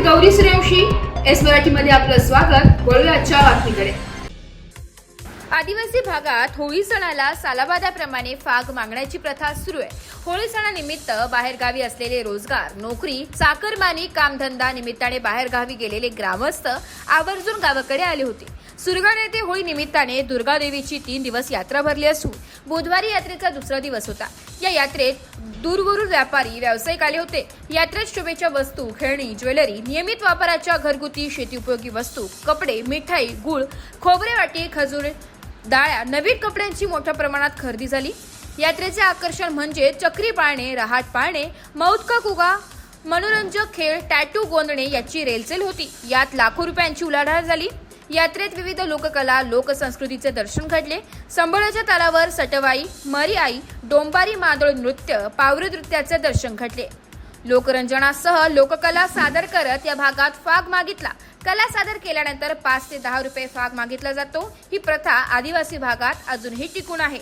Gauri Suryavanshi, S मराठीमध्ये आपलं स्वागत। वळूया आजच्या बातमीकडे। आदिवासी भागात होळी सणाला सालाबादाप्रमाणे फाग मागण्याची प्रथा सुरू आहे। होळी सणानिमित्त बाहेरगावी असलेले रोजगार, नोकरी, चाकरमानी, कामधंदा निमित्ताने बाहेरगावी गेलेले ग्रामस्थ आवर्जून गावाकडे आले होते। सुरगाणा येथे होळी निमित्ताने दुर्गा देवीची 3 दिवस यात्रा भरली असून बुधवारी यात्रेचा दुसरा दिवस होता। या यात्रेत दूरवरून व्यापारी, व्यावसायिक आले होते। यात्रेत शोभेच्या वस्तू, खेळणी, ज्वेलरी, नियमित वापराच्या घरगुती शेती उपयोगी वस्तू, कपडे, मिठाई, गूळ, खोबरे वाटी, खजूर, डाळ्या, नवीन कपड्यांची मोठ्या प्रमाणात खरेदी झाली। यात्रेचे आकर्षण म्हणजे चक्री पाळणे, रहाट पाळणे, मौतका कुगा, मनोरंजक खेळ, टॅटू गोंदणे याची रेलचेल होती। यात लाखो रुपयांची उलाढाल झाली। यात्रेत विविध लोककला, लोकसंस्कृतीचे दर्शन घडले। संबळाच्या तालावर सटवाई, मरीआई, डोंबारी मादळ नृत्य, पावरी नृत्याचे दर्शन घडले। लोकरंजनासह लोककला सादर करत या भागात फाग मागितला। कला सादर केल्यानंतर 5 ते 10 रुपये फाग मागितला जातो। ही प्रथा आदिवासी भागात अजूनही टिकून आहे।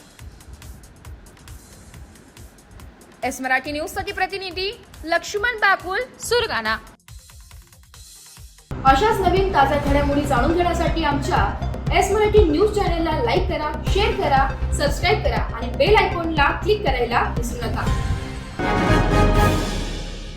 एस मराठी न्यूज साठी प्रतिनिधी लक्ष्मण बाकुल, सुरगाणा। अशाच नवीन ताज्या घडामोडी जाणून घेण्यासाठी आमच्या एस मराठी न्यूज चॅनलला लाईक करा, शेअर करा, सबस्क्राईब करा आणि बेल आयकॉनला क्लिक करायला विसरू नका।